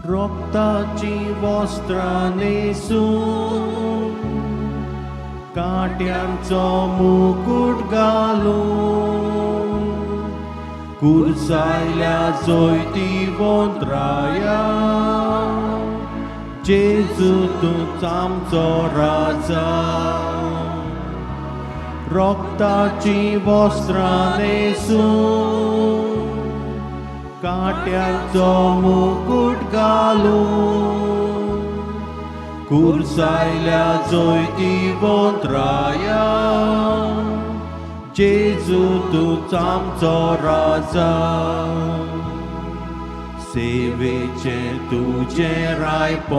रक्ताची वस्त्रां नेसून काट्यांचो मुकुट घालून कुरसायल्या जैती वंत्राया जेजू तूंच आमचो राजा रक्ताची वस्त्रां नेसून काट्यांचो मुकुट घालून कुरसायल्या जैती वंत्राया जेजू तूंच आमचो राजा सेवेचे तुजे रायपण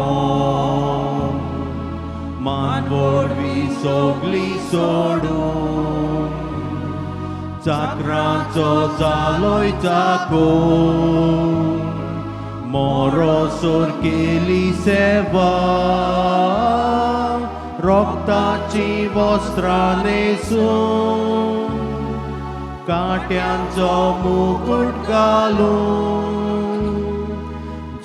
मानवडवी सोगली सोडून चाकरांचो जालोय चाकोन मोरोसोर केली सेवा रक्ताची वस्त्रां नेसून काट्यांचो मुकुट घालून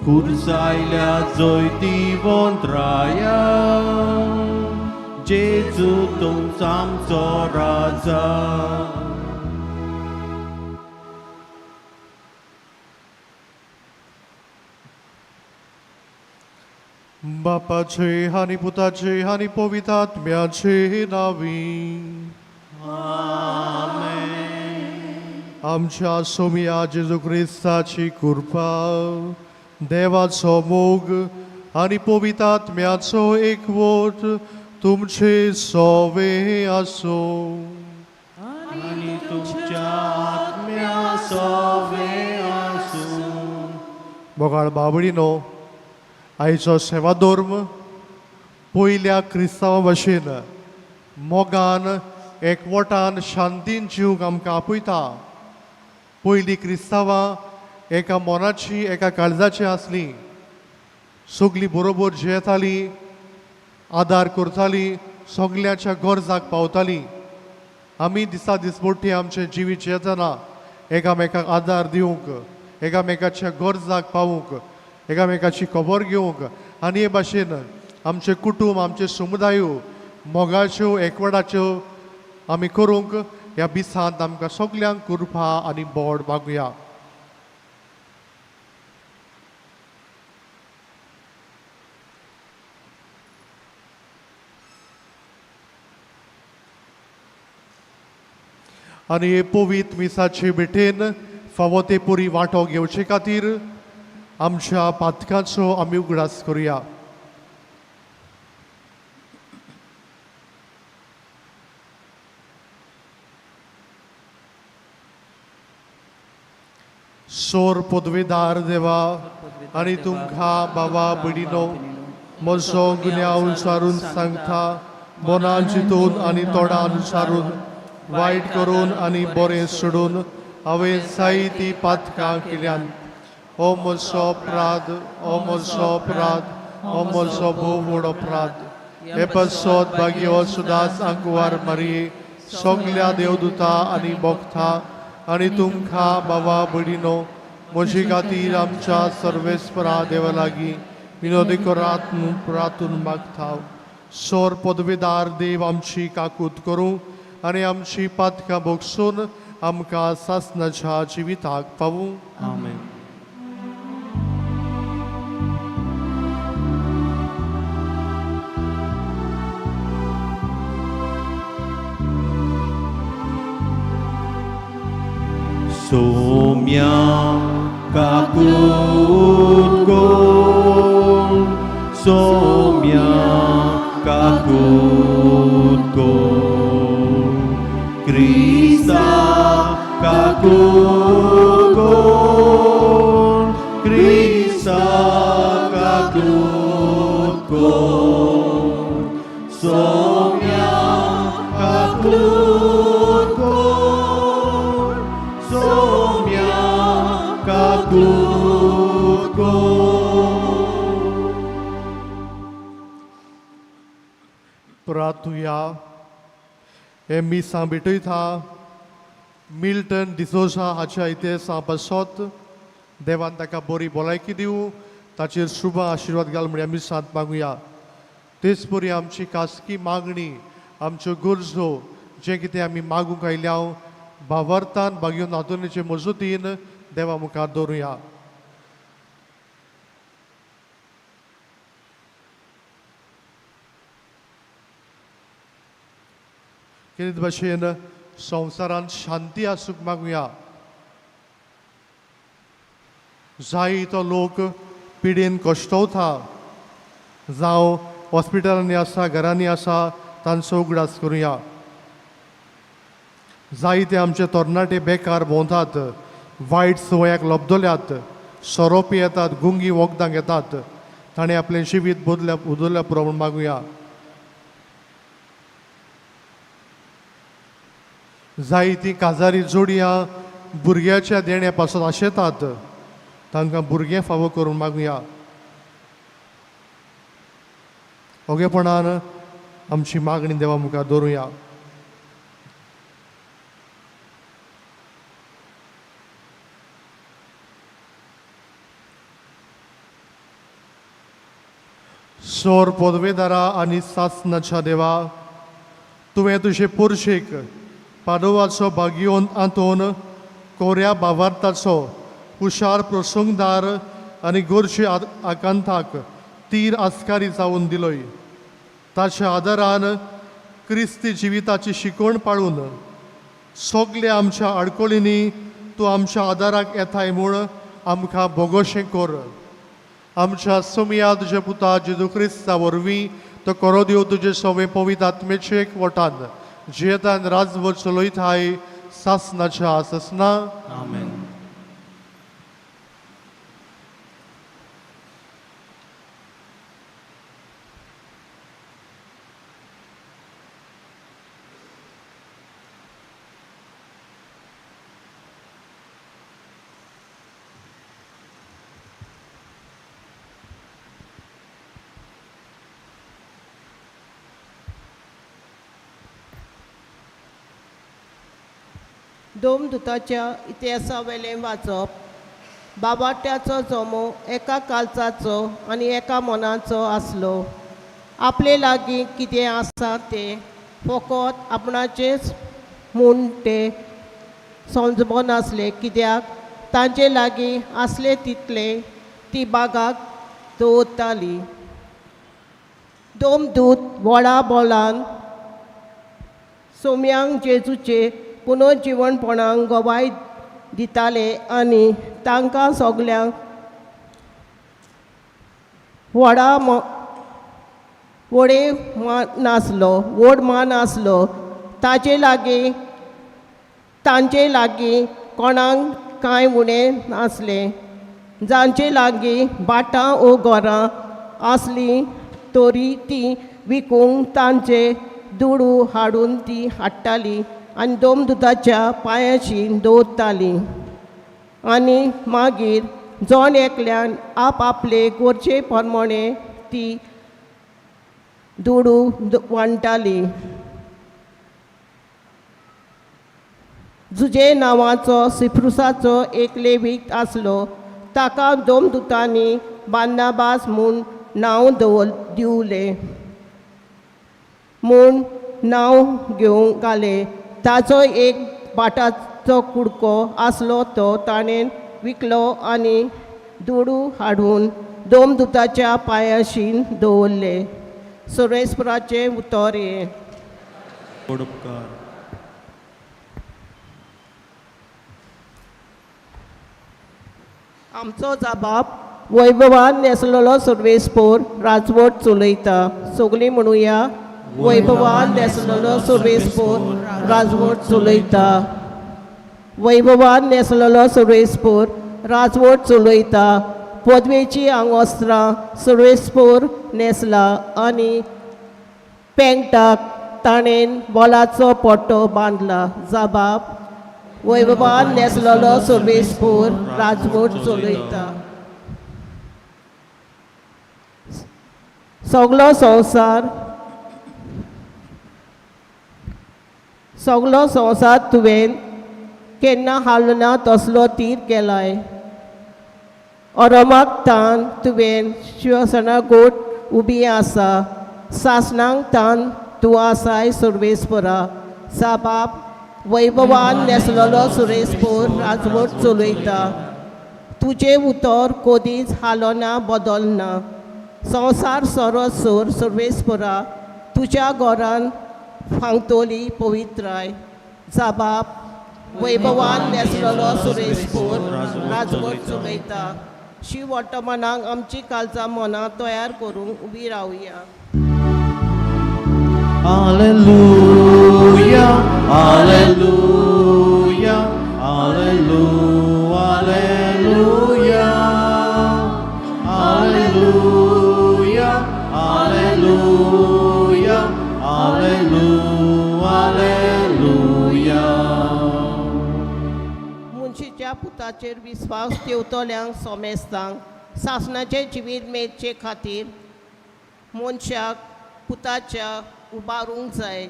कुरसायल्या जैती वंत्राया जेजू तूंच आमचो राजा बापाचे आणि पुताचे आणि पवित्रात्म्याचे नावी आमच्या सोमिया जेजू ख्रिस्ताची कृपा देवाचो मोग आणि पवित्रात्म्याचो एकवट तुमचे सोवे आसो आणि तुमच्या आत्म्या सोवे आसूं बोगाळ बाबडीनो आयचो सेवा धर्म पयल्या क्रिस्तांवा भाशेन मोगान एकवटान शांतीन जीवक आमकां आपयता पयलीं क्रिस्तांवां एका मोनाची एका काळजाची आसली सगलीं बरोबर जेयतालीं आदार करतालीं सगल्याच्या गरजाक पावतालीं आमी दिसा दिसपट्टी आमचें जिवीत जेतना एकामेकाक आदार दिवंक एकामेकाच्या गरजाक पावूंक एकामेकाची खबर घेवंक आनी हे भाशेन आमचे कुटुंब आमचे समुदायो मोगाच्यो एकवटाच्यो आमी करूंक ह्या दिसांत आमकां सगल्यांक कृपा आनी बोड मागुया आनी हे पवित्र मिसाचे भेटेन फावो ते पुरी वांटो घेवचे खातीर आमच्या पातकांचो आमी उगडास करुया सोर पदवेदार देवा आनी तुमकां बाबा भयणीनो म्हजो गुन्या अनुसारून सांगता मनान चिंतून आनी तोंडां अनुसारून वायट करून आनी बरें सोडून हांवें जायतीं पातकां केल्यान ओ म्हजो अपराध ओ म्हजो अपराध ओ म्हजो भोव व्हड अपराध हे पसत भाग्यो सुदास आंकुवार मारये सगल्या देवदूतां आनी भक्तां आनी तुमकां बाबा भयणीनो म्हजे खातीर आमच्या सर्वेस्परा देवा लागीं विनोदी करात म्हूण प्रार्थून मागता सोर पदवेदार देव आमची काकूत करूं आनी आमची पातकां भोगसून आमकां सासणाच्या जिविताक पावूं आमेन सोम्या काकूत कोण सोम्या काकूत कोण क्रिस्ता काकूत कोण क्रिस्ता काकूत कोण सोम्या काकूत कोण सोम्या काकूत कोण प्रार्थुया हे मिसां भेटयता मिल्टन डिसोजा हाच्या इतिहासा पासत देवान ताका बरी भलायकी दिवं ताचेर शुभ आशिर्वाद घाल म्हणून आमी सांत मागुया. तेच परी आमची खासगी मागणी, आमच्यो गरजो, जे कितें आमी मागूंक आयल्या भावार्थान भाग्यो नातुणीचे मजतीन देवा मुखार दवरुया. कितें भाशेन संवसारांत शांती आसूंक मागुया. जायतो लोक पिडेन कश्टवता, जावं हॉस्पिटलांनी आसा, घरांनी आसा, तांचो उगडास करुया. जायते आमचे तरणाटे बेकार भोंवतात, वायट संवयाक लबदल्यात, सोरो पियेतात, गुंगी वखदां घेतात. ताणें आपलें जिवीत बदल्या पुरो म्हूण मागुया. जायतीं काजारी जोडयां भुरग्याच्या देण्या पासून आशेतात, तांकां भुरगें फावो करून मागुया. ओगेपणान आमची मागणी देवा मुखार दवरुया. सोर पदवेदारा आनी सासनाच्या देवा, तुवें तुजे पुरशेक पाडवाचो भाग्योन आंतोन कोऱ्या भावार्थाचो हुशार प्रसंगदार आनी गोरचे आकांताक तीर आस्कारी जावन दिलोय. ताच्या आदारान क्रिस्ती जिविताची शिकवण पाळून सगल्या आमच्या आडकोळींनी तूं आमच्या आदाराक येताय म्हूण आमकां बोगोशें कर. आमच्या सुमया तुजे पुता जेजू क्रिस्ता वरवीं तो कोरो दिव तुजे सवे पवित्र आत्मेचे एकवटान जियेतान राजभर चलयताय सासनाच्या आसना. आमेन. दोमदुताच्या इतिहासा वेलें वाचप. बाबाट्याचो जमो एका कालचाचो आनी एका मनाचो आसलो. आपले लागीं कितें आसा तें फकत आपणाचेच म्हूण ते समजबो नासले, कित्याक तांचे लागीं आसले तितले ती बागाक दवरताली. दोमदूत व्हडा बोलान सोम्यांक जेजूचे पुनर्जीवनपणाक गोवाय दिताले आनी तांकां सगल्यांक व्हड मान आसलो. तांचे लागीं कोणाक कांय उणें नासलें. जांचे लागीं भाटां ओ घरां आसलीं तरी तीं विकूंक तांचे दुडू हाडून ती हाडटाली आनी दोमदुताच्या पांयाची दवरताली. आनी मागीर जोण एकल्यान आपले गोरचे प्रमाणे ती दुडू वांटताली. जुजे नांवाचो सिप्रुसाचो एक लेवीक आसलो. ताका दोमदुतांनी बार्नाबास म्हूण नांव दिवलें म्हूण नांव घेवंक घालें. ताचो एक भाटाचो कुडको आसलो तो ताणें विकलो आनी दुडू हाडून दोमदुताच्या पांयाशीं दवरलें. सुरेस्पराचें उतर हें. आमचो जाबाब वैभवान नेसलेलो सर्वेस्पोर राजवट चलयता. सगळीं म्हणुया, वैभवान नेसलेलो सर्वेस्पोर राजवट चलयता. वैभवान नेसलेलो सर्वेस्पोर राजवट चलयता. पदवेची आंगवस्त्रां सर्वेस्पोर नेसला आनी पेंगटाक ताणें बॉलाचो पट्टो बांदला. जाबाब वैभवान नेसलेलो सर्वेस्पोर राजवट चलयता. सगलो संवसार तुवें केन्ना हाडलो ना तसलो तीर केलाय. अरमाक तान तुवें शिवसेना गोट उबी आसा सासणांक तान तूं आसाय सर्वेस्परा साबाब वैभवान नेसलेलो सुरेस्पोर राजवट चलयता तुजें उतर कोदींच हालोना बदलना संवसार सरस सोर सर्वेस्परा तुज्या घरान फांगतोली पवित्राय जाबाब वैभवान नेसलेलो सुरेस्पोर राजवट चलयता शिव वर्तमानाक आमची काळजां मनां तयार करूंक उबी रावया. Alleluia, alleluia, alleluia, alleluia, alleluia, alleluia, alleluia, alleluia. मुनशीच्या पुताचेर विस्वास ठेवतल्यांक सोमेस्तांक सासणाचे जिवीत मेदचे खातीर मनशाक पुताच्या उबारूंक जाय.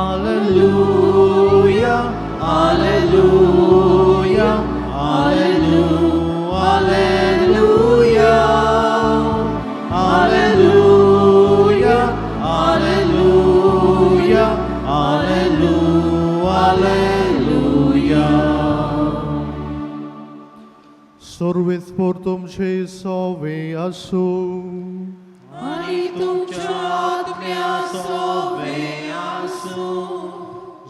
Alleluia, alleluia, alleluia, alleluia, alleluia, alleluia, alleluia, alleluia. सर्वेस्पोर तुमचे सवे आसूं आणि तुमच्या आत्म्या सोवे आसूं.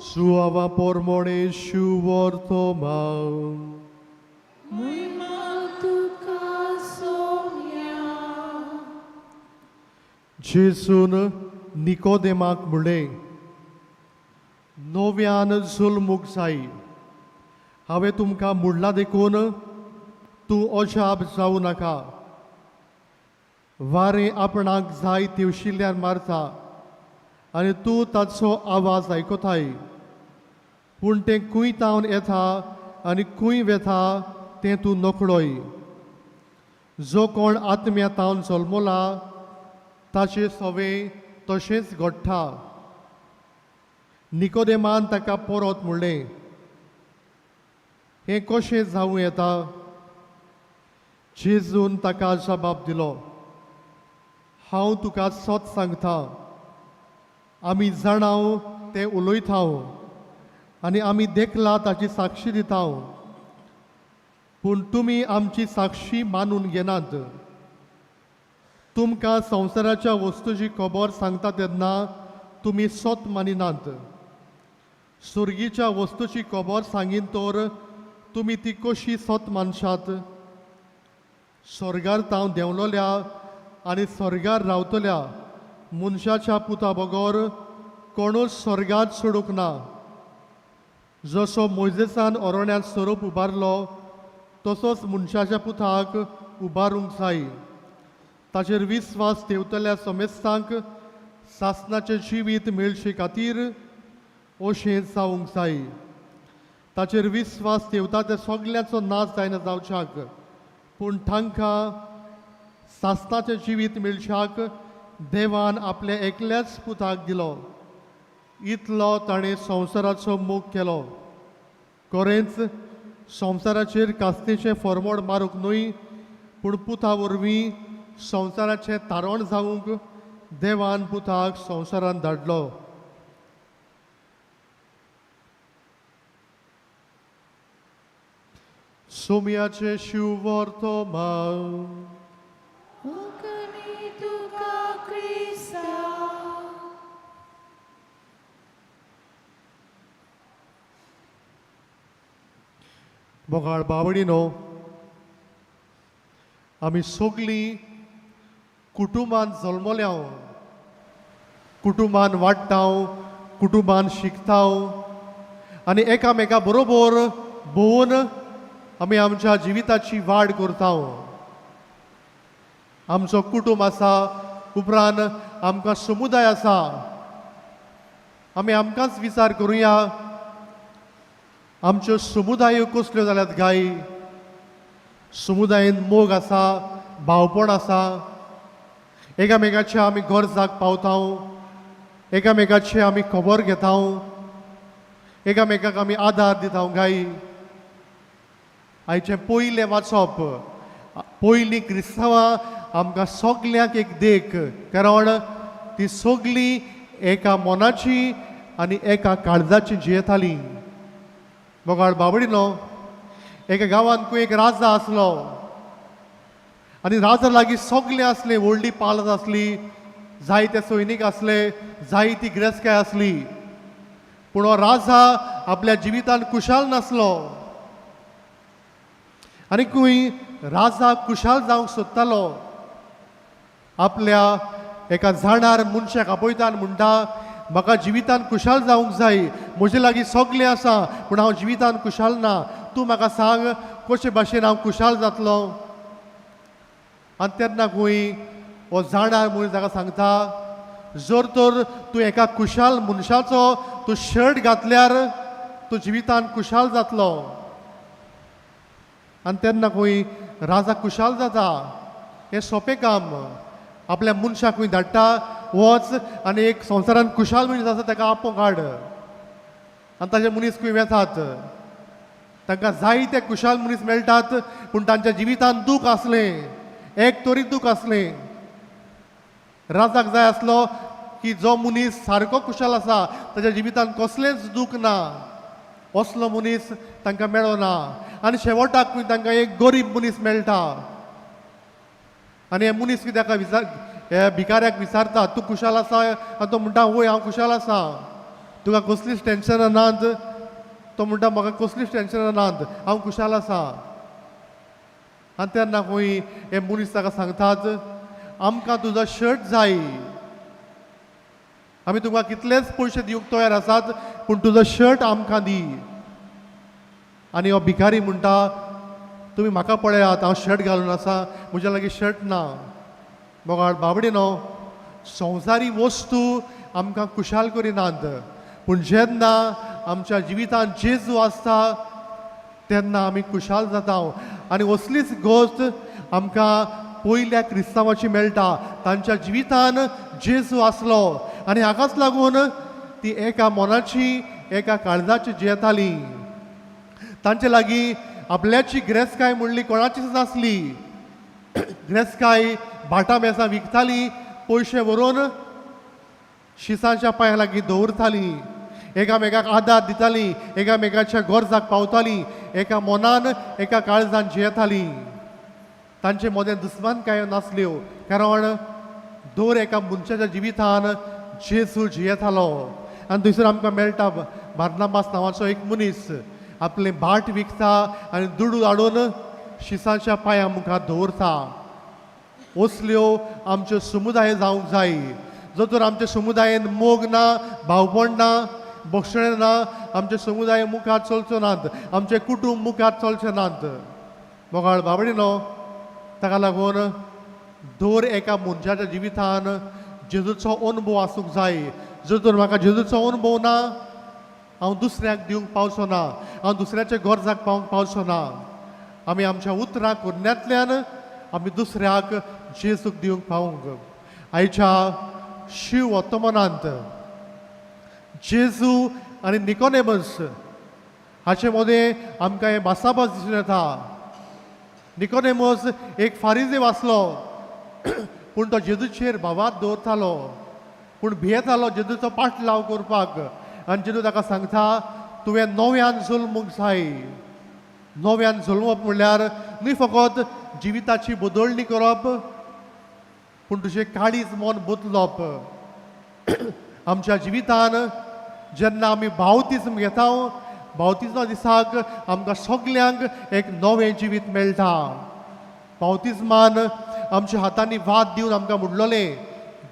Suava pormone shuvortoma जेसून निकोदेमाक म्हणलें नव्यान जुल्मूक जाय. हांवें तुमकां म्हणलां देखून तूं अजाप जावं नाका. वारें आपणाक जाय तेवशिल्ल्यान मारता आनी तूं ताचो आवाज आयकताय पूण तें खंय तावन येता आनी खंय वेता तें तूं नकळोय. जो कोण आत्म्या तावन जल्मला ताचे सवे तशेंच घडटा. निकोदेमान ताका परत म्हणलें हें कशें जावं येता. जेजून ताका जबाब दिलो हांव तुका सत सांगता आमी जाणाव तें उलयता आनी आमी देखला ताची साक्षी दिता पूण तुमी आमची साक्षी मानून घेनात. तुमकां संवसाराच्या वस्तूची खबर सांगता तेन्ना तुमी सत मानिनात. सुर्गीच्या वस्तूची खबर सांगीन तर तुमी ती कशी सत मानशात. स्वर्गार तांव देंवलोल्या आनी स्वर्गार रावतल्या मनशाच्या पुता बगोर कोणूच स्वर्गात सोडूंक ना. जसो मोइजेसान अरोण्यात स्वरूप उबारलो तसोच मनशाच्या पुताक उबारूंक जाय. ताचेर विस्वास ठेवतल्या समेस्तांक सासणाचें जिवीत मेळचे खातीर अशें जावंक जाय. ताचेर विस्वास ठेवता ते सगळ्याचो नाश जायना जावच्याक पूण तांकां सासणाचें जिवीत मेळच्याक देवान आपल्या एकल्याच पुताक दिलो. इतलो ताणें संवसाराचो मोग केलो. खरेंच संवसाराचेर कास्तेचें फरमोड मारूंक न्हय पूण पुता वरवीं संवसाराचें तारण जावंक देवान पुताक संवसारांत धाडलो. सोमयाचें शिव वर्तमान बोगाळ बावडीनो आमी सगळीं कुटुंबान जल्मल्या कुटुंबान वाडटा कुटुंबान शिकता आनी एकामेका बरोबर भोवून आमी आमच्या जिविताची वाड करता. आमचो कुटुंब आसा उपरांत आमकां समुदाय आसा. आमी आमकांच विचार करुया आमच्यो समुदायो कसल्यो जाल्यात गाय. समुदायान मोग आसा भावपण आसा. एकामेकाचें आमी गरजाक पावता. एकामेकाची आमी खबर घेता. एकामेकाक आमी आदार दिता गाय. आयचे पयले वाचप पयलीं क्रिस्तांवां आमकां सगल्यांक एक देख, कारण ती सगळीं एका मनाची आनी एका काळजाची जियेतालीं. मोगाळ बाबडीनो, एका गांवांत खंय एक राजा आसलो आनी राजा लागीं सगळें आसलें. व्हडली पालत आसली, जायते सैनीक आसले, जायती गिरेस्तकाय आसली. पूण हो राजा आपल्या जिवितांत कुशाल नासलो. आनी खंय राजा कुशाल जावंक सोदतालो. आपल्या एका जाणार मनशाक आपयता आनी म्हणटा, म्हाका जिवितांत कुशाल जावंक जाय, म्हजे लागीं सगळें आसा पूण हांव जिवितांत कुशाल ना. तूं म्हाका सांग कशे भाशेन हांव कुशाल जातलो. आनी तेन्ना खंय हो जाणार मनीस ताका सांगता, जर तर तूं एका कुशाल मनशाचो तूं शर्ट घातल्यार तूं जिवितांत कुशाल जातलो. आनी तेन्ना खंय राजा कुशाल जाता. हें सोंपें काम. आपल्या मनशाक खंय धाडटा, वच आनी एक संवसारांत कुशाल मनीस आसा ताका आपोवंक हाड. आनी ताचे मनीस खंय वेतात. तांकां जायते कुशाल मनीस मेळटात, पूण तांच्या जिवितांत दूख आसलें, एक तरी दूख आसलें. राजाक जाय आसलो की जो मनीस सारको कुशाल आसा ताच्या जिवितांत कसलेंच दूख ना, असलो मनीस तांकां मेळना. आनी शेवटाक खंय तांकां एक गरीब मनीस मेळटा. आनी हे मनीस कितें ताका हे भिकाऱ्याक विचारता, तूं कुशाल आसा? आनी तो म्हणटा, वय हांव कुशाल आसा. तुका कसलीच टेन्शनां नात? तो म्हणटा, म्हाका कसलीच टेन्शनां नात, हांव कुशाल आसा. आनी तेन्ना खंय हे मनीस ताका सांगतात, आमकां तुजो शर्ट जाय, आमी तुका कितलेच पयशे दिवंक तयार आसात, पूण तुजो शर्ट आमकां दी. आनी हो भिकारी म्हणटा, तुमी म्हाका पळयात, हांव शर्ट घालून आसा, म्हज्या लागीं शर्ट ना. मोगाळ बाबडीनो, संवसारी वस्तू आमकां कुशाल करिनात, पूण जेन्ना आमच्या जिवितांत जेजू आसता तेन्ना आमी कुशाल जाता. आनी असलीच गोश्ट आमकां पयल्या क्रिस्तांवाची मेळटा. तांच्या जिवितांत जेजू आसलो आनी हाकाच लागून ती एका मनाची एका काळजाची जियेताली. तांचे लागीं आपल्याची गिरेस्तकाय म्हणली कोणाचीच नासली. गिरेस्तकाय भाटां बेसां विकताली, पयशे व्हरून शिसांच्या पांया लागीं दवरताली, एकामेकाक आदार दिताली, एकामेकाच्या गरजाक पावताली, एका मनान एका काळजान जियेताली. तांचे मदें दुस्मानकायो नासल्यो, कारण दर एका मनशाच्या जिवितान जेजू जियेतालो. आनी थंयसर आमकां मेळटा बार्नाबास नांवाचो एक मनीस आपलें भाट विकता आनी दुडू हाडून शिसांच्या पांया मुखार दवरता. असल्यो आमच्यो समुदाय जावंक जाय. जो तर आमच्या समुदायान मोग ना, भावपण ना, भक्षण ना, आमचे समुदाय मुखार चलचो नात, आमचे कुटुंब मुखार चलचे नात. मोगाळ बाबडीनो, ताका लागून दर एका मनशाच्या जिवितान जेजूचो अनुभव आसूंक जाय. जर तर म्हाका जेजूचो अनुभव ना, हांव दुसऱ्याक दिवंक पावचो ना, हांव दुसऱ्याच्या गरजाक पावंक पावचो ना. आमी आमच्या उतरां करण्यांतल्यान आमी दुसऱ्याक जेजूक दिवंक पावूंक. आयच्या शिव वर्तमानांत जेजू आनी निकोदेमस हाचे मदें आमकां हें भासाभास दिसून येता. निकोदेमस एक फारिझेव आसलो, पूण तो जेजूचेर भावार्थ दवरतालो, पूण भियेतालो जेजूचो पाटलाव करपाक. आनी जेजू ताका सांगता, तुवें नव्यान जल्मूंक जाय. नव्यान जल्मप म्हणल्यार न्ही फकत जिविताची बदलणी करप, पूण तुजें काळीज मन बदलप. आमच्या जिवितान जेन्ना आमी बावतिजम घेता, बावतिजमा दिसाक आमकां सगल्यांक एक नवें जिवीत मेळटा. बावतिजमान आमच्या हातांनी वाद दिवन आमकां म्हणलोलें,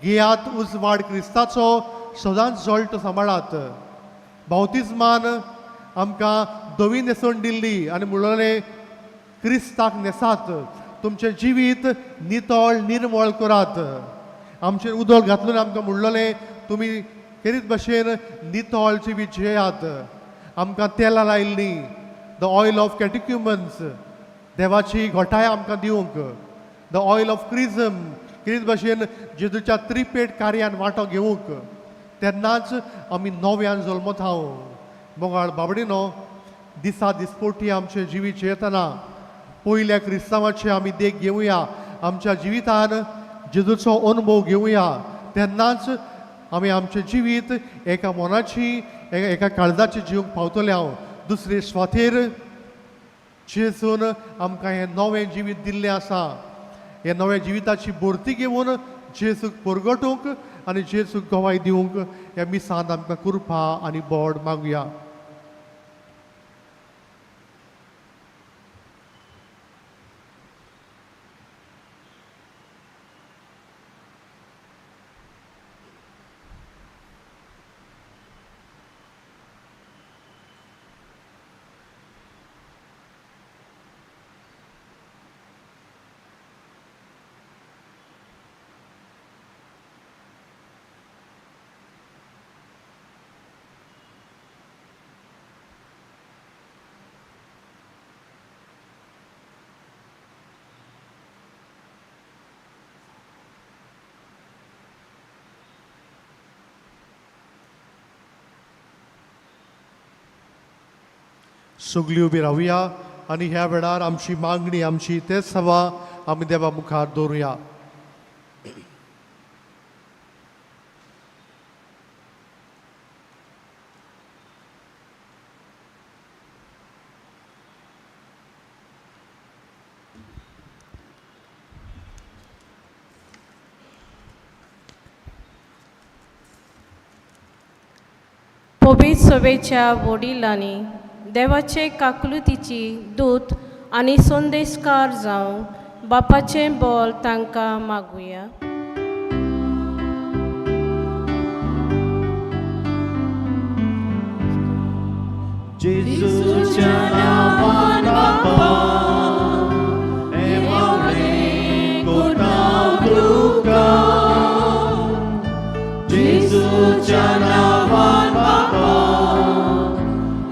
घेयात उजवाड क्रिस्ताचो, सदांच जळटो सांबाळात. बावतिजमान आमकां धवी न्हेसोवन दिल्ली आनी म्हणलोलें, क्रिस्ताक न्हेसात, तुमचें जिवीत नितळ निर्मळ करात. आमचेर उदक घातलून आमकां म्हणलोलें, तुमी खेरीत भशेन नितळ जिवीत जियेयात. आमकां तेलां लायिल्ली, द ऑयल ऑफ कॅटिक्युमन्स, देवाची घोटाय आमकां दिवंक, द ऑयल ऑफ क्रिजम, खेरीत भशेन जेजूच्या त्रिपेट कार्यान वांटो घेवंक. तेन्नाच आमी नव्यान जल्मत हांव. मोगाळ बाबडीनो, दिसा दिसपोटी आमचे जिवीत येतना पयल्या क्रिस्तांवाचे आमी देख घेवया, आमच्या जिवितान जेजूचो अनुभव घेवया, तेन्नाच आमी आमचें जिवीत एका मोनाची एका काळजाची जिवंक पावतले हांव दुसरे स्वातेर जेजून आमकां हें नवें जिवीत दिल्लें आसा. हे नव्या जिविताची भरती घेवन जेजूक परगटूंक आनी जेजूक गवाय दिवंक ह्या मिसांत आमकां कृपा आनी बोड मागुया. सगळीं उबी रावया आनी ह्या वेळार आमची मागणी आमची तेच सवा आमी देवा मुखार दवरुया. पवित्र सभेच्या वडिलांनी देवाचे काकुलतीची दूत आनी संदेशकार जावन बापाचें बोल तांकां मागुया. जेजूच्या नांवान बापा हे मागणें करता तुका. जेजूच्या नांवान बापा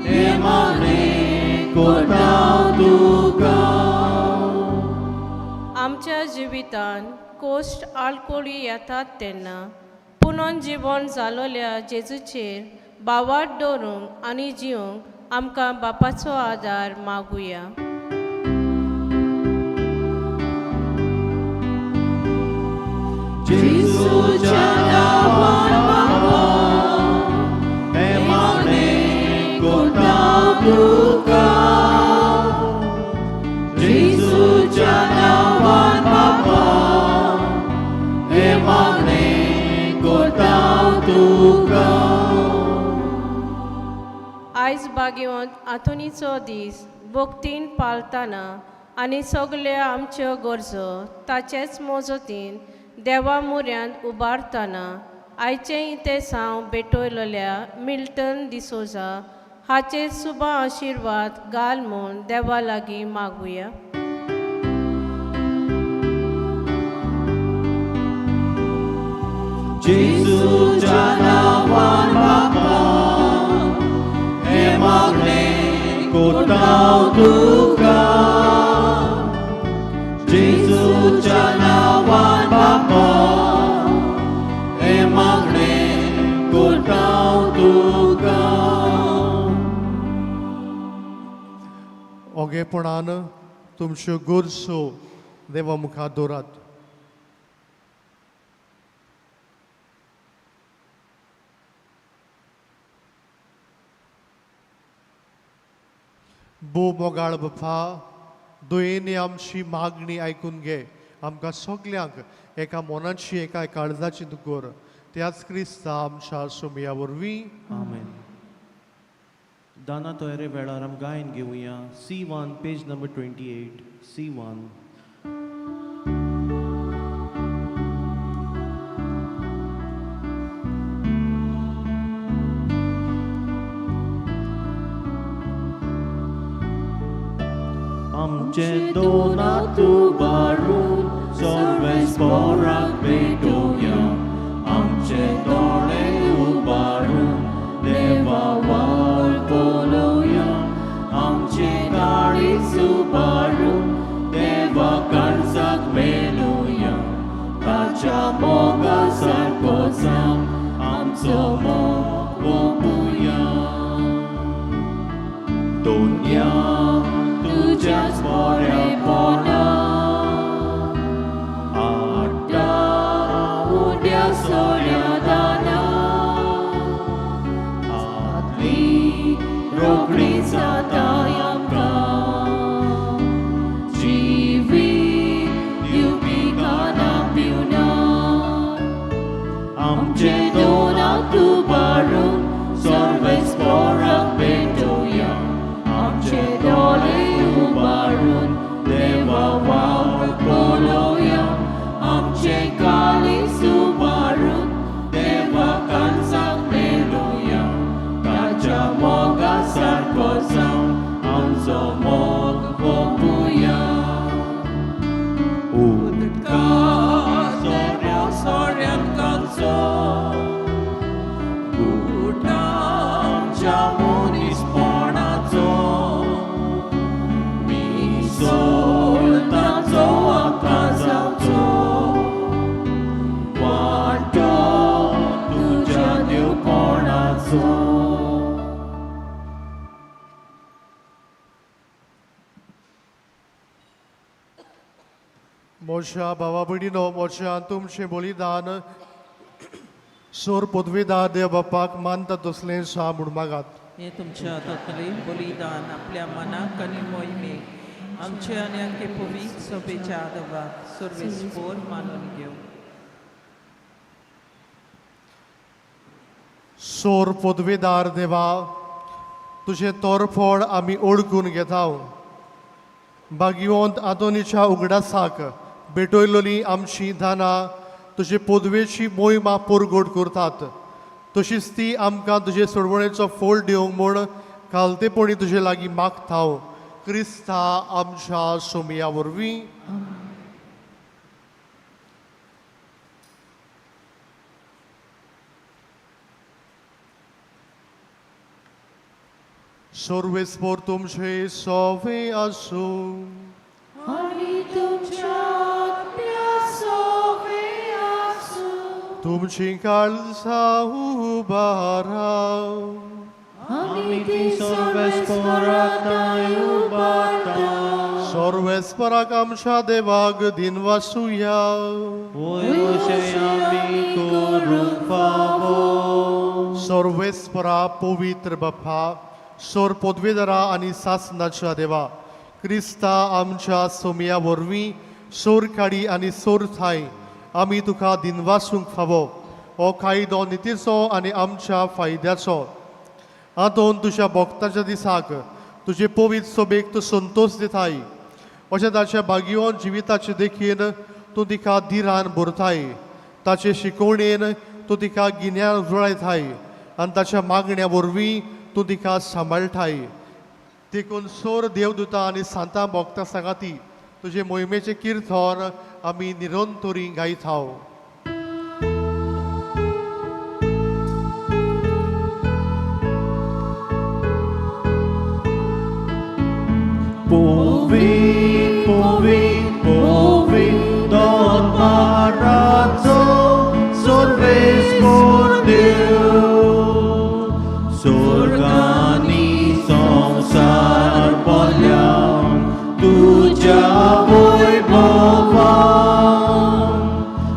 हे मागणें करता तुका. आमच्या जिवितान कोश्ट आळकोळी येतात तेन्ना पुनर्जीवन जालोल्या जेजूचेर बावाट दवरूंक आनी जिवंक आमकां बापाचो आदार मागुया. जेजूच्या नांवान बापा हे मागणें करता तुका. जेजूच्या नांवान बापा हे मागणें करता तुका. आयज बागेवंत आथोनीचो दीस भक्तीन पाळतना आनी सगळ्या आमच्यो गरजो ताचेच मोजतीन देवा मुऱ्यांत उबारतना आयचे इतेसांव भेटयलेल्या मिल्टन डिसोजा हाचेर सुबा आशिर्वाद घाल म्हूण देवा लागीं मागुया. जेजूच्या नांवान बापा हे मागणें करता तुका. जेजूच्या नांवान बापा हे मागणें करता तुका. ओगेपणान तुमच्यो गरजो देवा मुखार दवरात. बो मोगाळ बापा, दोयेनी आमची मागणी आयकून घे. आमकां सगल्यांक एका मोनाची एका काळजाची दुकोर त्याच क्रिस्ता आमच्या सोमया वरवीं. आमेन. दाना तोयरे वेळार आम गायन घेवया C1 पेज नंबर 28 C1. आमचे दोनात उबारून सर्वेस पोराक भेटोवया. आमचे दोळे उबारून देवा वाट पळोवया. आमचे काळीज उबारून देवा काळजाक मेळुया. ताच्या मोगा सारको जावन आमचो मोग ओपुया. दोन मोड्या सोऱ्यादाना आतली रोखडी जाता आमकां जिवीत दिवपी काना पिवना आमचे दोनाक उबारून सर्वेस्पराक भेटोया आमचे दोळे उबारून देवा वावर पळोवया आमचे काळीज उबारून देवा काळजाक मेळोया ताच्या मोगा सारको जावन आमचो मोग भोगुया उदकां सोऱ्या सोऱ्यान घालचो गुटा आमच्या मनीसपणाचो मिसळ ताचो आकाशाचो वांटो तुज्या देवपणाचो मोशा भावा भयणीनो मोशा तुमचें बलिदान सोर पदवीदार देव बापाक मानता तसलें सा म्हूण मागात हे तुमच्या हातांतले बलिदान आपल्या मनाक आनी मोहिमेक आमचे आनी आमचे पवित्र सभेच्या आदवाक सर्वेस्पोर मानून घेव सोर पदवीदार देवा तुझें तोरफोड आमी ओळखून घेता भाग्यवंत आदोनीच्या उगडासाक भेटयलोली आमची दानां तुजे पदवेची मोहिमा पुरगोड करतात तशीच ती आमकां तुजे सोडवणेचो फोल दिवंक म्हूण घालतेपणी तुजे लागीं मागता क्रिस्ता आमच्या सोमया वरवीं सर्वेस्पोर तुमचे सोवे आसूं आनी तुमच्या आत्म्या सोवे आसूं तुमची काळजां उबाराव आमी ती सर्वेस्पराक नाय उबारता सर्वेस्पराक आमच्या देवाक दिनवासुया वयशे आमी करूंक फावो सर्वेस्परा पवित्र बापा सोर पदवीदारा आनी सासनाच्या देवा क्रिस्ता आमच्या सोमया वरवीं सोर काडी आनी सोर थाय आमी तुका दिनवासूंक फावो हो कायदो नितीचो आनी आमच्या फायद्याचो हातून तुज्या भक्ताच्या दिसाक तुजे पवित्र सोबेक तूं संतोश दिताय अशें ताच्या भाग्यवंत जिविताचे देखीन तूं तिका धिरान भरताय ताचे शिकवणेन तूं तिका गिन्यान जुळयताय आनी ताच्या मागण्या वरवीं तूं तिका सांबाळटाय देखून सोर देवदूतां आनी सांतां भक्तां सांगाती तुजे मोहिमेचें किर्तन आमी निरंतरी गायता Povin, povin, povin, dotmaraco, सर्वेस्पोर देव स्वर्गानी संसार पल्यान तुझ्या वैभवान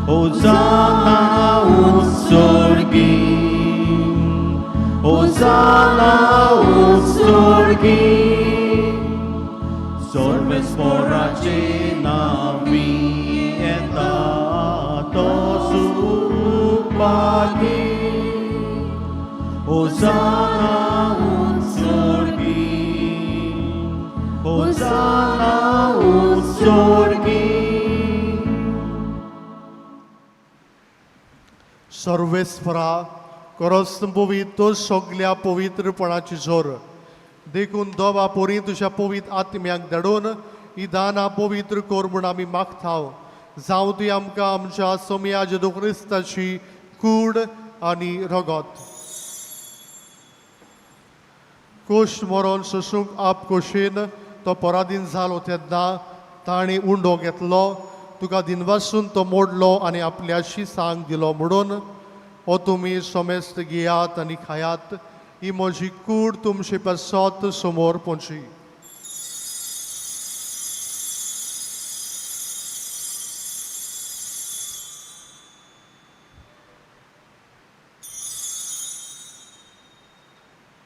होसाना उत्सर्गी होसाना उत्सर्गी सर्वेस्पराचे नावी येता तो सुपागी होसाना उत्सर्गी होसाना उत्सर्गी सर्वेस्परा करस पवित्र सगळ्या पवित्रपणाची जोर देखून दोबा पोरी तुझ्या पवित्र आत्म्याक धाडून ही दानां पवित्र कोर म्हूण आमी मागता जावं ती आमकां आमच्या सोमया जेदू क्रिस्ताची कूड आनी रगत कोश मरोन ससूंक आप कोशेन तो पराधीन जालो तेन्ना ताणें उंडो घेतलो तुका दिनवासून तो मोडलो आनी आपल्याशी सांग दिलो म्हणून हो तुमी सोमेस्त घेयात आनी खायात ही म्हजी कूड तुमचे पासत समोर पोंची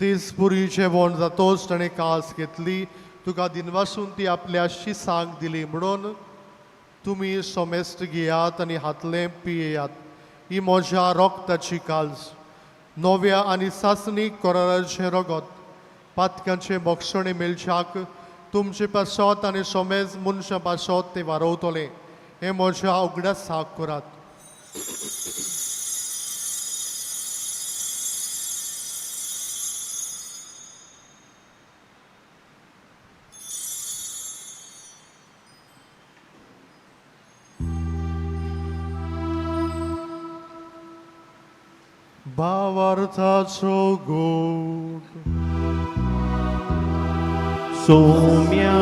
तीच पुरी जेवण जातोच ताणें कास घेतली, तुका दिनवासून ती आपल्या शिसांक दिली म्हणून तुमी सोमेस्त घेयात आनी हातलें पियेयात. ही म्हज्या रोगताची काल्स, नव्या आनी सासणीक कोराराचें रगत, पातकांचे मोक्षणे मेलच्याक तुमचे पासत आनी सोमेज मनशा पासत ते वारवतले. हे म्हज्या उगडासाक करात. भावार्थाचो गोड सोम्या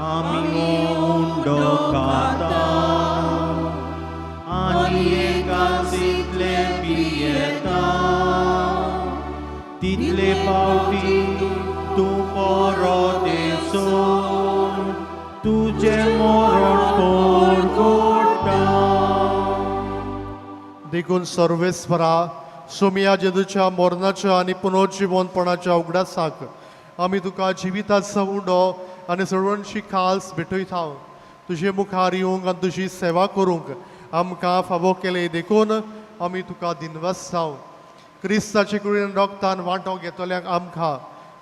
आमी उंडो खाता आनी एकाच तितले पियेता, तितले पावटी तूं बरो देसोन तुजें मरण कोटा. देखून सर्वेस्परा सोमिया जेदूच्या मरणाच्या आनी पुनर्जीवनपणाच्या उगडासाक आमी तुका जिविताचो उंडो आनी सळवणशी खास भेटयता. तुजे मुखार येवंक आनी तुजी सेवा करूंक आमकां फावो केले देखून आमी तुका दिनवास जावं. क्रिस्ताचे कुडीन रोगतान वांटो घेतल्यांक आमकां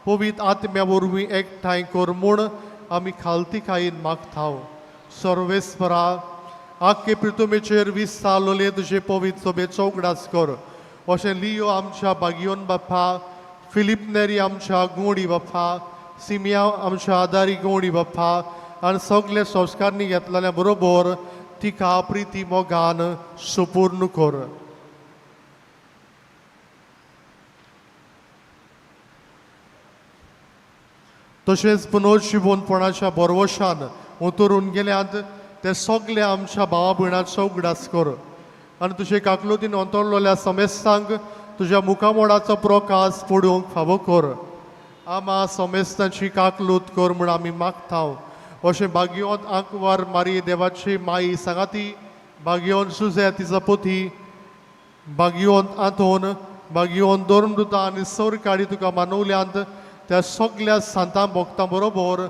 पवित्र आत्म्या वरवीं एकठांय कर म्हूण आमी खालतीकायेन मागता. सर्वेस्परा आख्खे पृथ्वीचेर विस्तारलोले तुजे पवित्र सोबेचो उगडास कर. अशें लियो आमच्या बागियोन बाप्पा, फिलिप नेरी आमच्या गोडी बाप्पा, सिमिया आमच्या आदारी गोडी बाप्पा आनी सगळे संस्कारनी घेतलेल्या बरोबर तिका प्रिती मोगान सुपूर्ण कर. तशेंच पुनर्जीवनपणाच्या बरवशान उतरून गेल्यात ते सगळे आमच्या भावा भयणाचो उगडास कर. आनी तुजे काकलुतीन अंतरलोल्या समेस्तांक तुज्या मुखामोडाचो प्रकाश पडूंक फावो कर. आमा समेस्तांची काकलूत कर म्हूण आमी मागता. अशें बागियोन आंकवार मारी देवाची माई सांगाती, बागियोन सुजे तिचो पुती, बागियोन आंतोन, बागियोन धर्मदुतां आनी सर काडी तुका मानवल्यांत त्या सगळ्या सांतां भक्तां बरोबर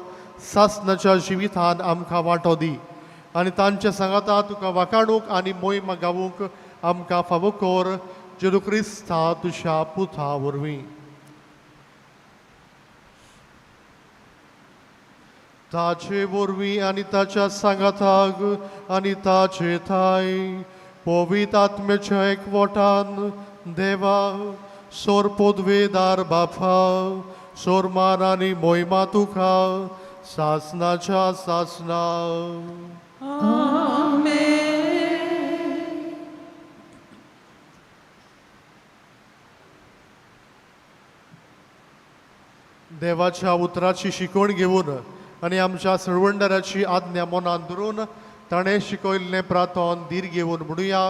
सासणाच्या जिवितांत आमकां वांटो दी. आनी तांच्या सांगाता तुका वाखाणूक आनी मोहीम गावूंक आमकां फावो कर. जेदू क्रिस्ता तुज्या पुता वरवीं. ताचे वरवीं आनी ताच्या सांगाताक आनी ताचे थाय पवित्र आत्म्याच्या एकवटान देवा सोर पदवेदार बापा सोर मान आनी मोहिमा तुका सासणाच्या सासना. देवाच्या उतराची शिकवण घेवन आनी आमच्या सळवंडराची आज्ञा मनान धरून ताणें शिकयल्लें प्रार्थन धीर घेवन म्हणुया.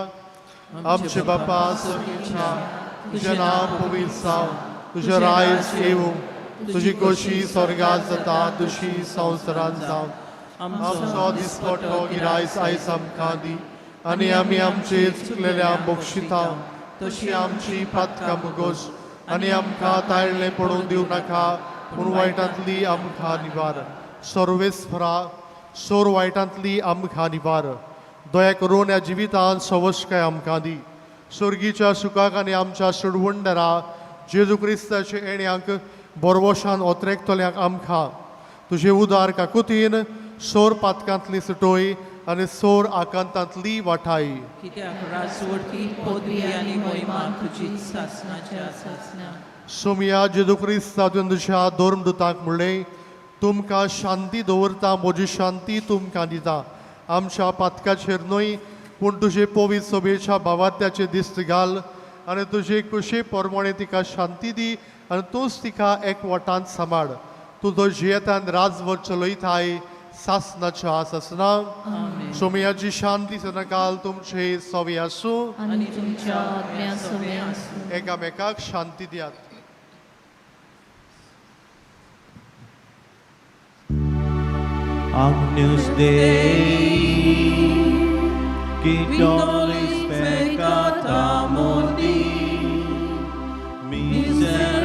आमचे बापा स्वर्गीच्या, तुजें नांव पवित्र जावं, तुजें रायज येवं, तुजी कशी स्वर्गांत जाता तशी संवसारांत जावं. आमचो दिसपट्टो गिरायस आयज आमकां दी आनी आमी आमचे चुकलेल्या बक्षिता तशी आमची पातकां मुगोस आनी आमकां ताळ्ळें पडूंक दिवं नाका पूण वायटांतली आमकां निवार. सर्वेस्परा सोर वायटांतली आमकां निवार. दया करून ह्या जिवितांत सवस्काय आमकां दी. स्वर्गीच्या सुखाक आनी आमच्या सडवंडरा जेजू क्रिस्ताचे येण्याक बरवशान ओतरेकतल्यांक आमकां तुजे उदार काकुतीन सोर पातकांतली सटोय आनी सोर आकांतांतली वाटाय. कित्याक राजवटी पदवी आनी मोहिमा तुजी सासणाच्या सासना. सोमिया जेजू क्रिस्तातून तुज्या धर्मदुतांक म्हणलें, तुमकां शांती दवरता, म्हजी शांती तुमकां दिता. आमच्या पातकाचेर न्हय पूण तुजे पवित्र सोबेच्या भावात्याचे दिश्ट घाल आनी तुजे कुशे प्रमाणे तिका शांती दी आनी तूंच तिका एकवटांत सांबाळ. तूं तो जियेतान राजवट चलयताय सासणाच्या सासना. सोमयाची शांती सदांकाल तुमचे सोबे आसूं आनी तुमच्या आत्म्या सोबे आसूं. एकामेकाक शांती दियात. Agnus Dei, qui dolis peccata mundi, miserere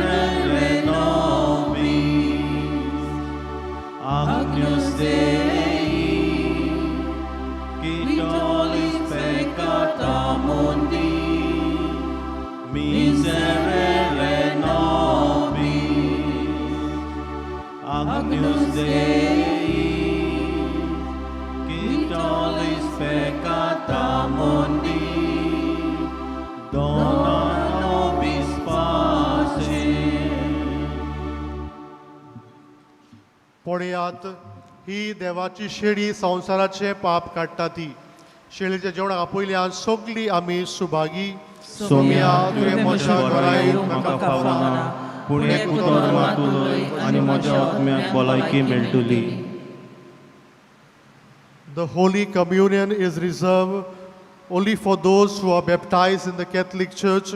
पळयात ही देवाची शेळी संवसाराचे पाप काडटा ती शेळीच्या जेवणाक आपयल्यान सगळी आमी सुभागी सोम्या तुवें म्हज्या घरा येवन म्हाका पावना पूण एक उतर मात उलय आनी म्हज्या आत्म्याक भलायकी मेळटली. The Holy Communion is reserved only for those who are baptized in the Catholic Church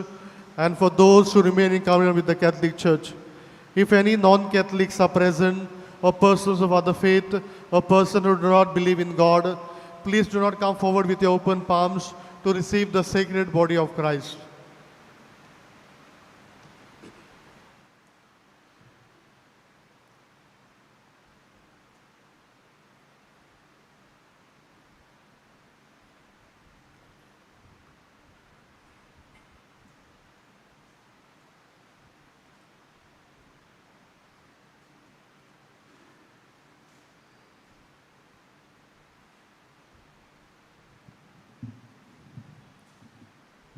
and for those who remain in communion with the Catholic Church. If any non-Catholics are present, or persons of other faith, or person who do not believe in God, please do not come forward with your open palms to receive the sacred body of Christ.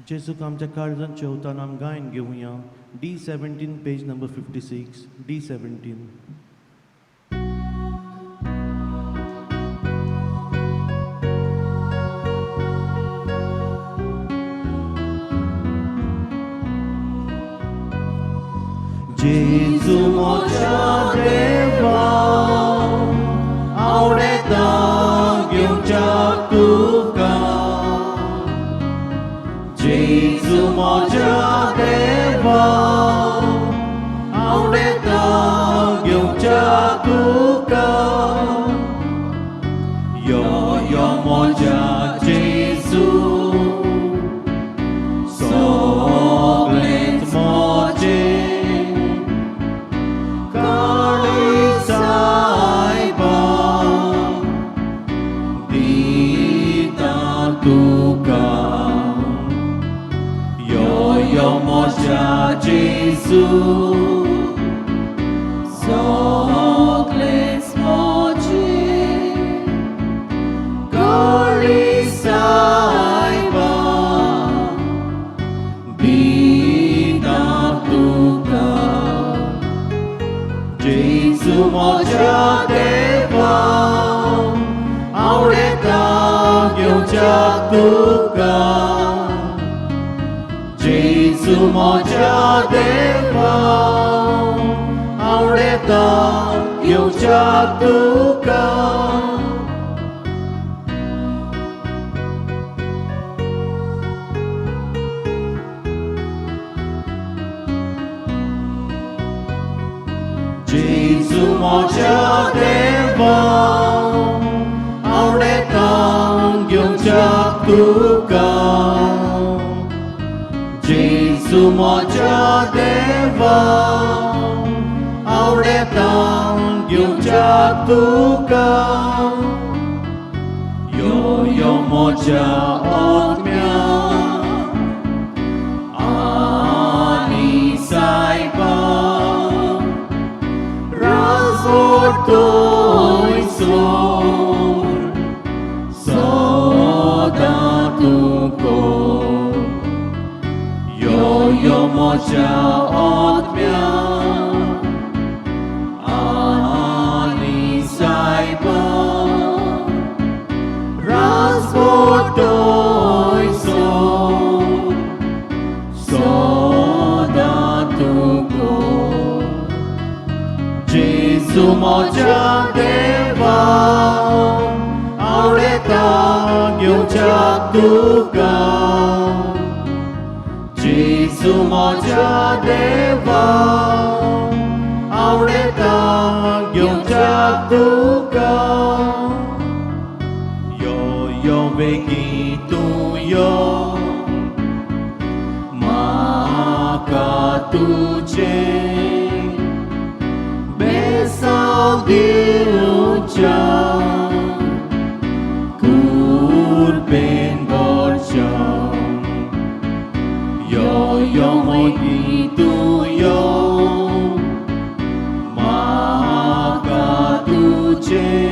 जेजूक आमच्या काळजांत जेवताना आमी गायन घेवया. D17 page number 56. D17. जेजू मोच्या देवा आवडेता घेवच्याक तुका. जेजू मोच्या देवा आवडेता घेवच्याक तुका. यो यो मोच्या जेजू सगळेंच मोजें काळीसायबा दिता तुका. यो यो मोच्या जेजू सगळेंच मोजें काळीसायबा दिता तुका. जेजू मोच्या देवा आवडेता घेवच्याक तुका. जेजू मोच्या देवा आवडेता घेवच्याक तुका. जेजू मोच्या देवा आवडेता घेवच्याक तुका. जेजू मोच्या देवा आवडेता घेवच्याक तुका. यो यो मोच्या आत्म्या आनी सायबा राजवटोय सोर सदां तुको. यो यो मोच्या आत्म्या आनी सायबा राजवटोय सोर सदां तुको. जेजू मोच्या देवा आवडेता घेवच्याक तुका. जेजू मोच्या देवा आवडेता घेवच्याक तुका. यो यो बेगीन तूं यो म्हाका तुजें बेसांव दिवच्या कुरबेन भरच्या. यो यो बेगीन तूं यो म्हाका तुजें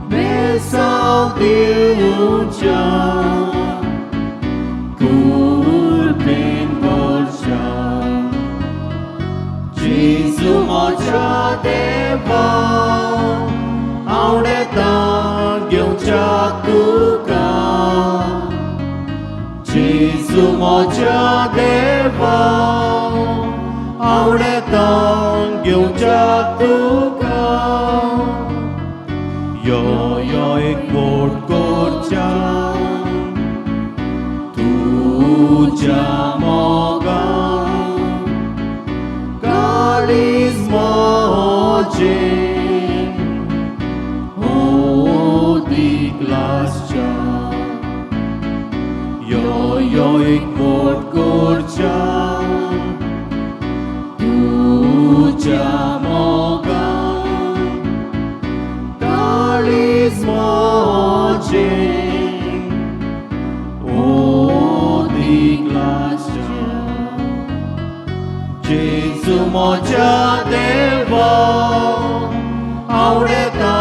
बेसांव दिवच्या कुरबेन भरच्या. जेजू मोच्या देवा जेजू म्हज्या देवा आवडटा घेवच्याक तुका यो एक बोट करच्या तुज्या मोगान काळीज म्हजें दिगलासच्या यो एक बोट करच्या तुज्या मोगान काळीज म्हजें दिगलासच्या जेजू म्हज्या देवा आवडटा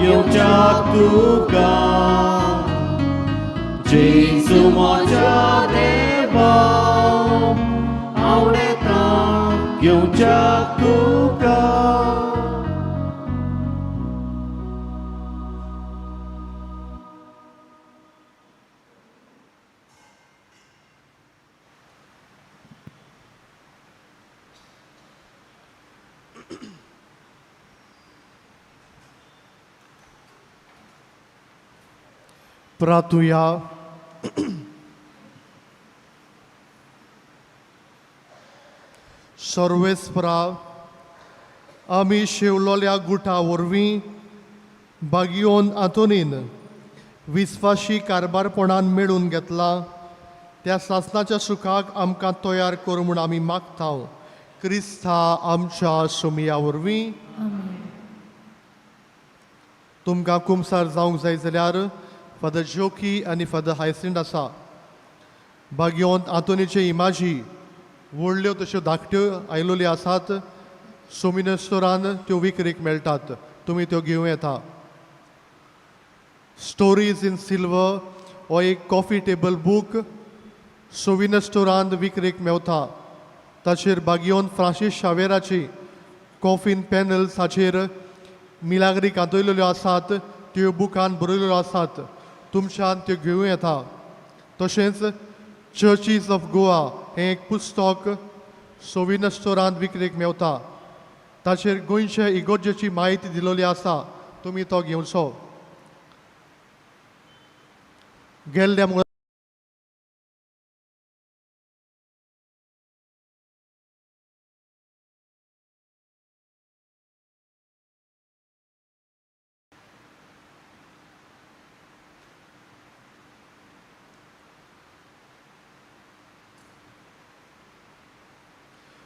घेवच्याक तुका जेजू म्हज्या देवा आवडटा घेवच्याक तुका प्रार्थुया. सर्वेस्परा आमी शेवलोल्या गुटा वरवीं बागियोन आंतोनीन विस्वाशी कारभारपणान मेळून घेतला त्या सासणाच्या सुखाक आमकां तयार कर म्हूण आमी मागता क्रिस्ता आमच्या सोमिया वरवीं. तुमकां कुमसार जावंक जाय जाल्यार फादर जोकी आनी फादर हायसिंड आसा. बागियोंत आंतोनीचे इमाजी व्हडल्यो तश्यो धाकट्यो आयलोल्यो आसात. सोमिना स्टोरान त्यो विक्रेक मेळटात. तुमी त्यो घेवं येता. स्टोरीज इन सिल्वर हो एक कॉफी टेबल बूक सोविना स्टोरान विक्रेक मेवता. ताचेर बागियोन फ्रांसीस शावेराची कॉफीन पॅनल्स हाचेर मिलाग्री कांतयलेल्यो आसात. त्यो बुकान बरयलेल्यो आसात. तुमच्यान त्यो घेवं येता. तशेंच चर्चीज ऑफ गोवा हें एक पुस्तक सोविना स्टोरान विक्रेक मेवता. ताचेर गोंयचे इगोर्जेची म्हायती दिलेली आसा. तुमी तो घेवचो. गेल्ल्या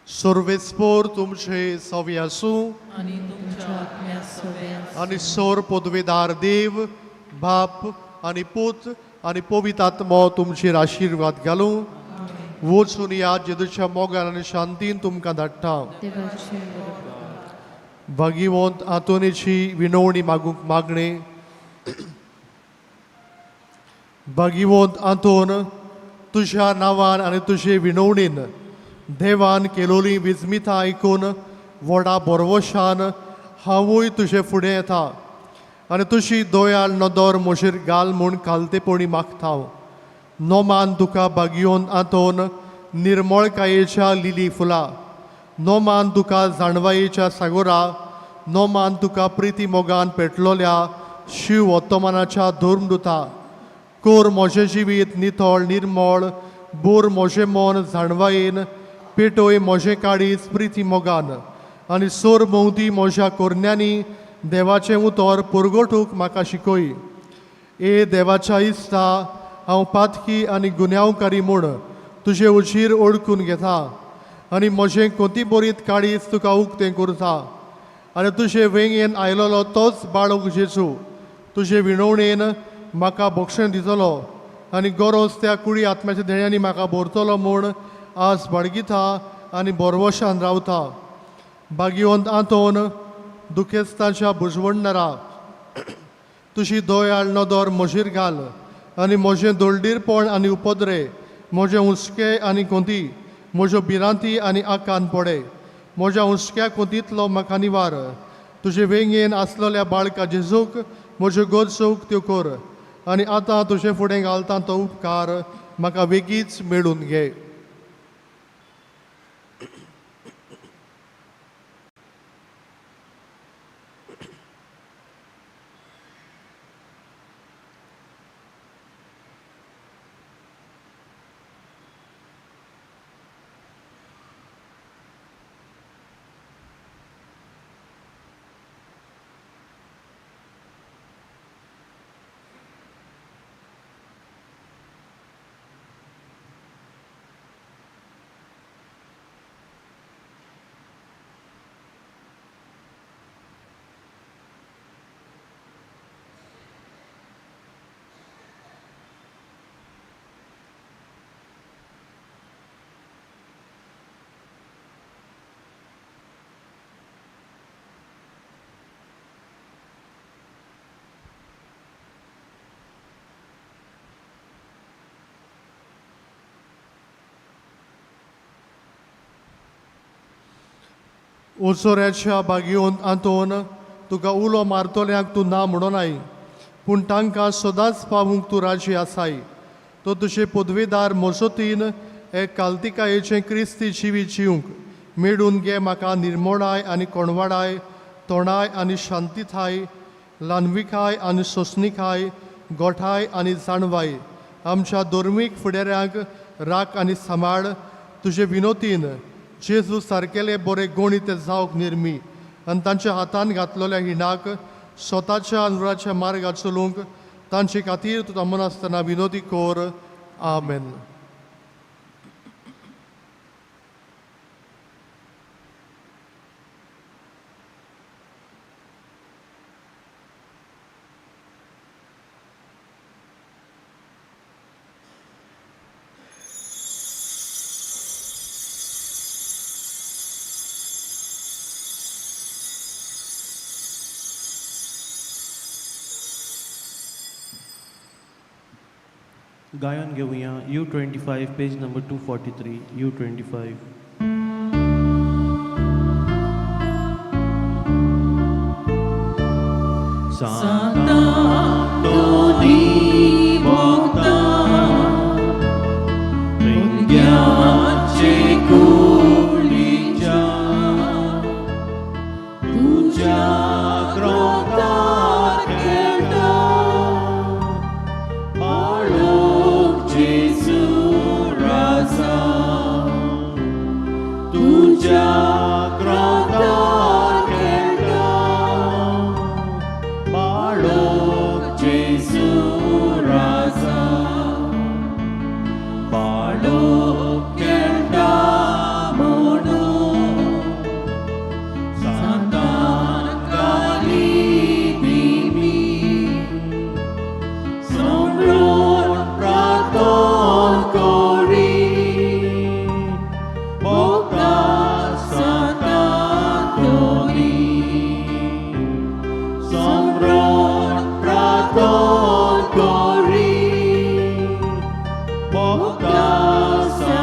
सर्वेस्पोर तुमचे सवी आसूं आणि तुमच्या आत्म्या सवे आनी सोर पदवेदार देव बाप आनी पूत आनी पवित्र आत्मो तुमचेर आशिर्वाद घालूं. वचून या जेजूच्या मोगान आनी शांतीन तुमकां धाडटा. देवाची बरोबर. भागिवंत आंतोनीची विनवणी मागूंक मागणे. भागिवंत आंतोन तुज्या नांवान आनी तुजे विनवणीन देवान केलोली विजमितां आयकून व्हडा बरवशान हांवूय तुजे फुडें येता आनी तुजी दोयाळ नदर म्हजेर घाल म्हूण खालतेपणी मागता. नोमान तुका बागियोन आंतोन निर्मळकायेच्या लिली फुलां. नोमान तुका जाणवायेच्या सागोरा. नोमान तुका प्रिती मोगान पेटलोल्या शिव वर्तमानाच्या धर्मदुता. कोर म्हजें जिवीत नितळ निर्मळ. बोर म्हजें मन जाणवायेन. पेटोय म्हजें काळीज प्रिती मोगान. आनी सोर भोंवती म्हज्या कोरण्यांनी देवाचें उतर पुरगोटूंक म्हाका शिकय. ए देवाच्या इश्टा हांव पातकी आनी गुन्यांवकारी म्हूण तुजें उजीर ओळखून घेता आनी म्हजें कोंतीबोरीत काळीज तुका उक्तें करता. आनी तुजे वेंगेन आयलोलो तोच बाळूक जेजू तुजे विणवणेन म्हाका भक्षण दितलो आनी गरज त्या कुडी आत्म्याच्या देण्यांनी म्हाका भरतलो म्हूण आज बाळगिता आनी बरवशान रावता. बागियोंत आंतोन दुखेस्ताच्या बुजवणदारा तुजी दोयाळ नदर म्हजेर घाल आनी म्हजें दोळडीरपण आनी उपद्रे म्हजें हुस्के आनी कोंती म्हज्यो भिरांती आनी आकान पडे. म्हज्या हुस्क्या कोंतींतलो म्हाका निवार. तुजे वेंगेन आसलेल्या बाळका जेजूक म्हज्यो गरजोक त्यो कर आनी आतां तुजे फुडें घालता तो उपकार म्हाका बेगीच मेळून घे. ओसोऱ्याच्या बागेंत आंतोन तुका उलो मारतल्यांक तूं ना म्हणोनाय, पूण तांकां सदांच पावूंक तूं राजी आसाय. तो तुजे पदवेदार मोसोतीन हे काल्तिकायेचें क्रिस्ती जिवीत जिवंक मेळून घे म्हाका निर्मोळाय आनी कोणवाडाय, तोणाय आनी शांतीताय, ल्हानविकाय आनी सोंसणीकाय, गोठाय आनी जाणवाय आमच्या धर्मीक फुडाऱ्यांक राख आनी सांबाळ. तुजे विनोतीन जेजू सारकेले बरे गुण ते जावंक निर्मी आनी तांच्या हातान घातलेल्या हिणाक स्वताच्या अनुराच्या मार्गार चलूंक तांचे खातीर तूं थांबून आसतना विनोदी कोर. आमेन. गायन घेऊया U25 page number 243. U25. Santa Doni Bogda Ringiace Kulicia Tuja Grotar Kelda Balog Jesu Raza Tuja Grotar Kelda Balog Jesu Raza Balog Kelda Mono Satan Kali Bimi Somron Praton Kori Bogda Satan Doni Somron Praton Kori Bogda Satan